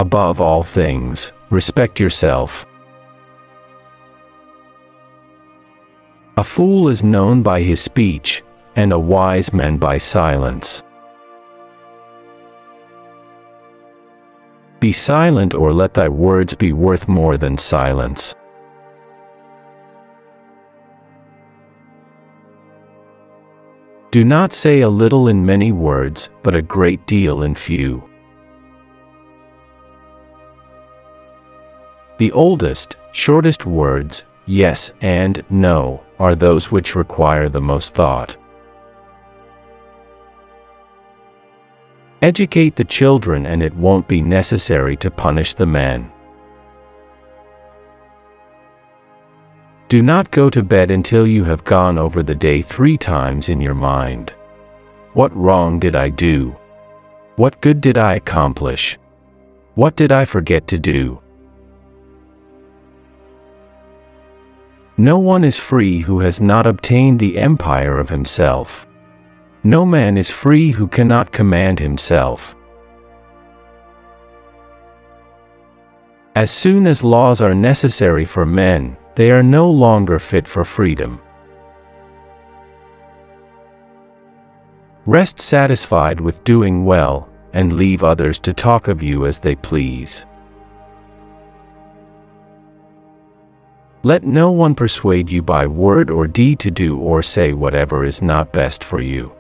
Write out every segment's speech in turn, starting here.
Above all things, respect yourself. A fool is known by his speech, and a wise man by silence. Be silent, or let thy words be worth more than silence. Do not say a little in many words, but a great deal in few. The oldest, shortest words, yes and no, are those which require the most thought. Educate the children, and it won't be necessary to punish the men. Do not go to bed until you have gone over the day 3 times in your mind. What wrong did I do? What good did I accomplish? What did I forget to do? No one is free who has not obtained the empire of himself. No man is free who cannot command himself. As soon as laws are necessary for men, they are no longer fit for freedom. Rest satisfied with doing well, and leave others to talk of you as they please. Let no one persuade you by word or deed to do or say whatever is not best for you.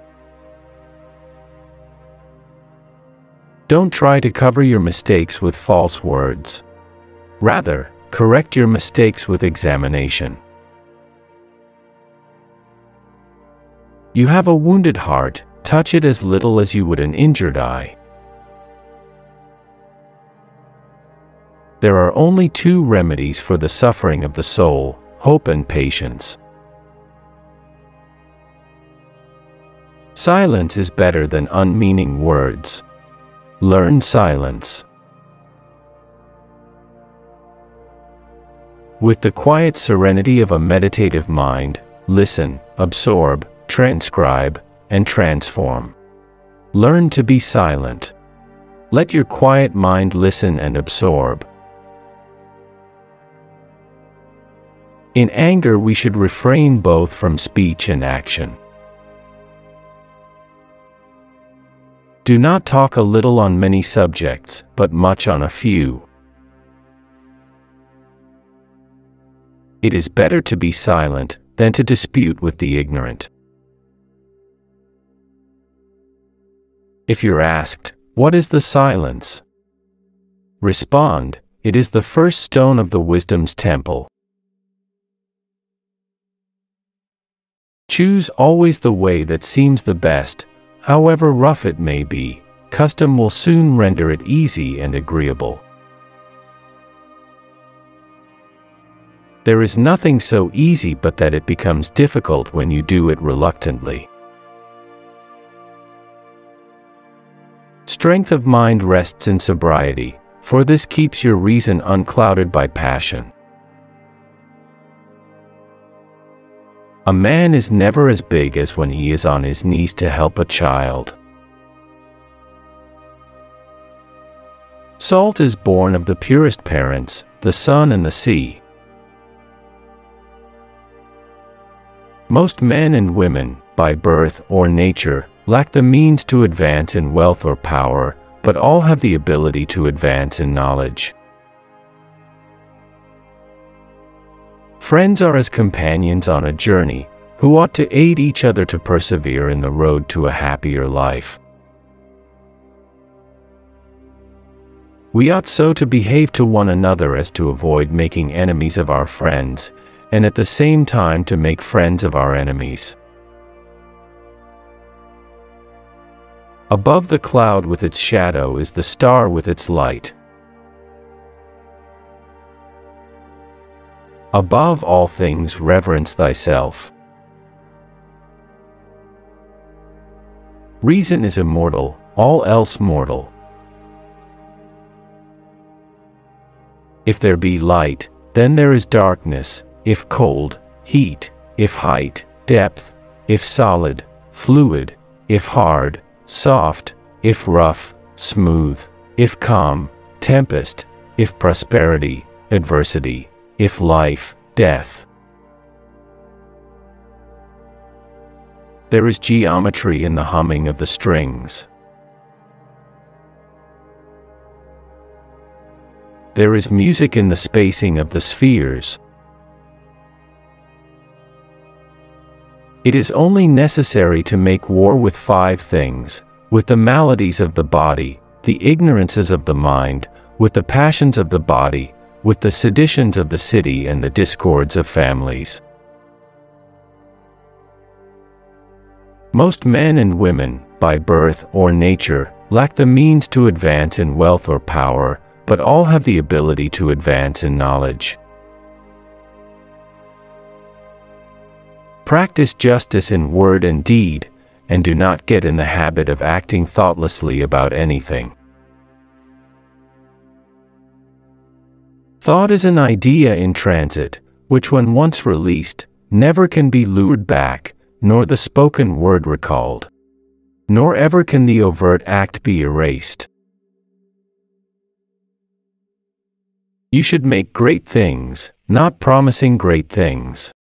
Don't try to cover your mistakes with false words. Rather, correct your mistakes with examination. You have a wounded heart, touch it as little as you would an injured eye. There are only 2 remedies for the suffering of the soul: hope and patience. Silence is better than unmeaning words. Learn silence. With the quiet serenity of a meditative mind, listen, absorb, transcribe, and transform. Learn to be silent. Let your quiet mind listen and absorb. In anger, we should refrain both from speech and action. Do not talk a little on many subjects, but much on a few. It is better to be silent than to dispute with the ignorant. If you're asked, "What is the silence?" respond, "It is the first stone of the wisdom's temple." Choose always the way that seems the best, however rough it may be. Custom will soon render it easy and agreeable. There is nothing so easy but that it becomes difficult when you do it reluctantly. Strength of mind rests in sobriety, for this keeps your reason unclouded by passion. A man is never as big as when he is on his knees to help a child. Salt is born of the purest parents, the sun and the sea. Most men and women, by birth or nature, lack the means to advance in wealth or power, but all have the ability to advance in knowledge. Friends are as companions on a journey, who ought to aid each other to persevere in the road to a happier life. We ought so to behave to one another as to avoid making enemies of our friends, and at the same time to make friends of our enemies. Above the cloud with its shadow is the star with its light. Above all things reverence thyself. Reason is immortal, all else mortal. If there be light, then there is darkness, if cold, heat, if height, depth, if solid, fluid, if hard, soft, if rough, smooth, if calm, tempest, if prosperity, adversity, if life, death. There is geometry in the humming of the strings. There is music in the spacing of the spheres. It is only necessary to make war with 5 things, with the maladies of the body, the ignorances of the mind, with the passions of the body, with the seditions of the city and the discords of families. Most men and women, by birth or nature, lack the means to advance in wealth or power, but all have the ability to advance in knowledge. Practice justice in word and deed, and do not get in the habit of acting thoughtlessly about anything. Thought is an idea in transit, which when once released, never can be lured back, nor the spoken word recalled. Nor ever can the overt act be erased. You should make great things, not promising great things.